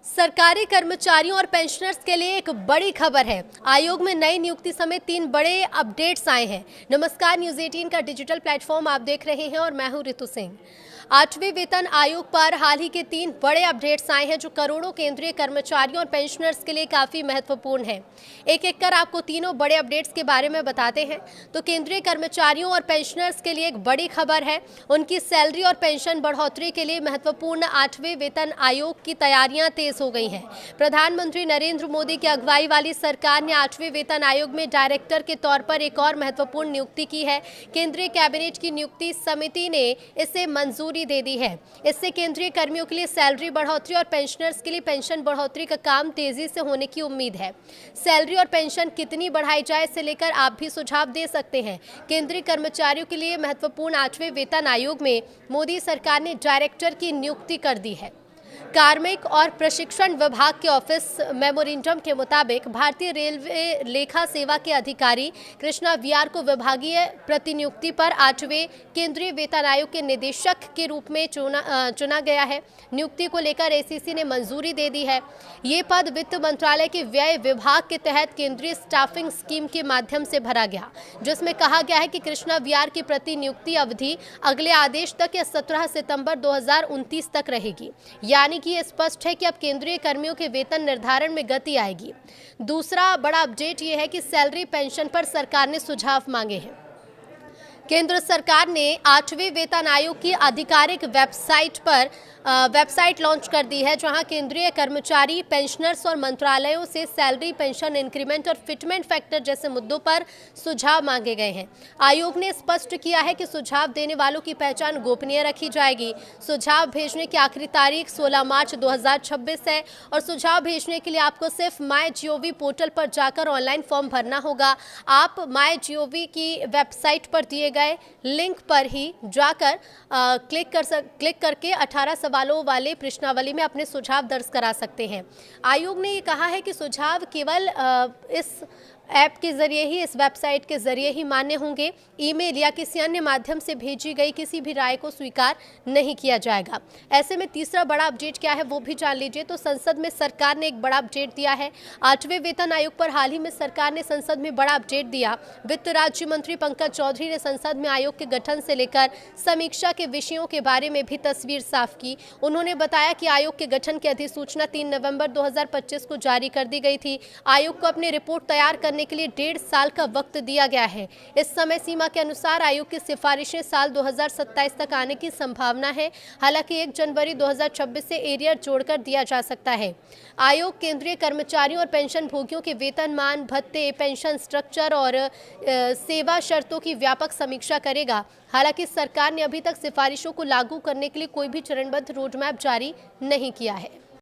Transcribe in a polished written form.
सरकारी कर्मचारियों और पेंशनर्स के लिए एक बड़ी खबर है। आयोग में नई नियुक्ति समेत 3 बड़े अपडेट्स आए हैं। नमस्कार, न्यूज़ 18 का डिजिटल प्लेटफॉर्म आप देख रहे हैं और मैं हूं रितु सिंह। 8वें वेतन आयोग पर हाल ही के 3 बड़े अपडेट्स आए हैं जो करोड़ों केंद्रीय कर्मचारियों और पेंशनर्स के लिए काफी महत्वपूर्ण है। एक एक कर आपको तीनों बड़े अपडेट्स के बारे में बताते हैं। तो केंद्रीय कर्मचारियों और पेंशनर्स के लिए एक बड़ी खबर है। उनकी सैलरी और पेंशन बढ़ोतरी के लिए महत्वपूर्ण 8वें वेतन आयोग की तैयारियां तेज हो गई हैं। प्रधानमंत्री नरेंद्र मोदी की अगुवाई वाली सरकार ने 8वें वेतन आयोग में डायरेक्टर के तौर पर एक और महत्वपूर्ण नियुक्ति की है। केंद्रीय कैबिनेट की नियुक्ति समिति ने इसे मंजूरी दे दी है। इससे केंद्रीय कर्मियों के लिए सैलरी बढ़ोतरी और पेंशनर्स के लिए पेंशन बढ़ोतरी का काम तेजी से होने की उम्मीद है। सैलरी और पेंशन कितनी बढ़ाई जाए इसे लेकर आप भी सुझाव दे सकते हैं। केंद्रीय कर्मचारियों के लिए महत्वपूर्ण 8वें वेतन आयोग में मोदी सरकार ने डायरेक्टर की नियुक्ति कर दी है। कार्मिक और प्रशिक्षण विभाग के ऑफिस मेमोरेंडम के मुताबिक भारतीय रेलवे लेखा सेवा के अधिकारी कृष्णा वीआर को विभागीय प्रतिनियुक्ति पर 8वें केंद्रीय वेतन आयोग के निदेशक के रूप में चुना गया है। नियुक्ति को लेकर एसीसी ने मंजूरी दे दी है। ये पद वित्त मंत्रालय के व्यय विभाग के तहत केंद्रीय स्टाफिंग स्कीम के माध्यम से भरा गया, जिसमें कहा गया है कि कृष्णा वीआर की प्रतिनियुक्ति अवधि अगले आदेश तक या 17 सितंबर 2029 तक रहेगी। यानी कि ये स्पष्ट है कि अब केंद्रीय कर्मियों के वेतन निर्धारण में गति आएगी। दूसरा बड़ा अपडेट ये है कि सैलरी पेंशन पर सरकार ने सुझाव मांगे हैं। केंद्र सरकार ने 8वें वेतन आयोग की आधिकारिक वेबसाइट लॉन्च कर दी है, जहां केंद्रीय कर्मचारी, पेंशनर्स और मंत्रालयों से सैलरी, पेंशन इंक्रीमेंट और फिटमेंट फैक्टर जैसे मुद्दों पर सुझाव मांगे गए हैं। आयोग ने स्पष्ट किया है कि सुझाव देने वालों की पहचान गोपनीय रखी जाएगी। सुझाव भेजने की आखिरी तारीख 16 मार्च 2026 है और सुझाव भेजने के लिए आपको सिर्फ MyGov पोर्टल पर जाकर ऑनलाइन फॉर्म भरना होगा। आप MyGov की वेबसाइट पर दिए गए लिंक पर ही जाकर क्लिक करके 18 सवालों वाले प्रश्नावली में अपने सुझाव दर्ज करा सकते हैं। आयोग ने ये कहा है कि सुझाव केवल इस ऐप के जरिए ही, इस वेबसाइट के जरिए ही मान्य होंगे। ईमेल या किसी अन्य माध्यम से भेजी गई किसी भी राय को स्वीकार नहीं किया जाएगा। ऐसे में तीसरा बड़ा अपडेट क्या है वो भी जान लीजिए। तो संसद में सरकार ने एक बड़ा अपडेट दिया है। 8वें वेतन आयोग पर हाल ही में सरकार ने संसद में बड़ा अपडेट दिया। वित्त राज्य मंत्री पंकज चौधरी ने संसद में आयोग के गठन से लेकर समीक्षा के विषयों के बारे में भी तस्वीर साफ की। उन्होंने बताया कि आयोग के गठन की अधिसूचना 3 नवंबर 2025 को जारी कर दी गई थी। आयोग को अपनी रिपोर्ट तैयार करने के लिए 1.5 साल का वक्त दिया गया है। इस समय सीमा के अनुसार आयोग की सिफारिशें साल 2027 तक आने की संभावना है। हालांकि 1 जनवरी 2026 से एरियर जोड़कर दिया जा सकता है। आयोग केंद्रीय कर्मचारियों और पेंशन भोगियों के वेतनमान, भत्ते, पेंशन स्ट्रक्चर और सेवा शर्तों की व्यापक समीक्षा करेगा। हालांकि सरकार ने अभी तक सिफारिशों को लागू करने के लिए कोई भी चरणबद्ध रोडमैप जारी नहीं किया है।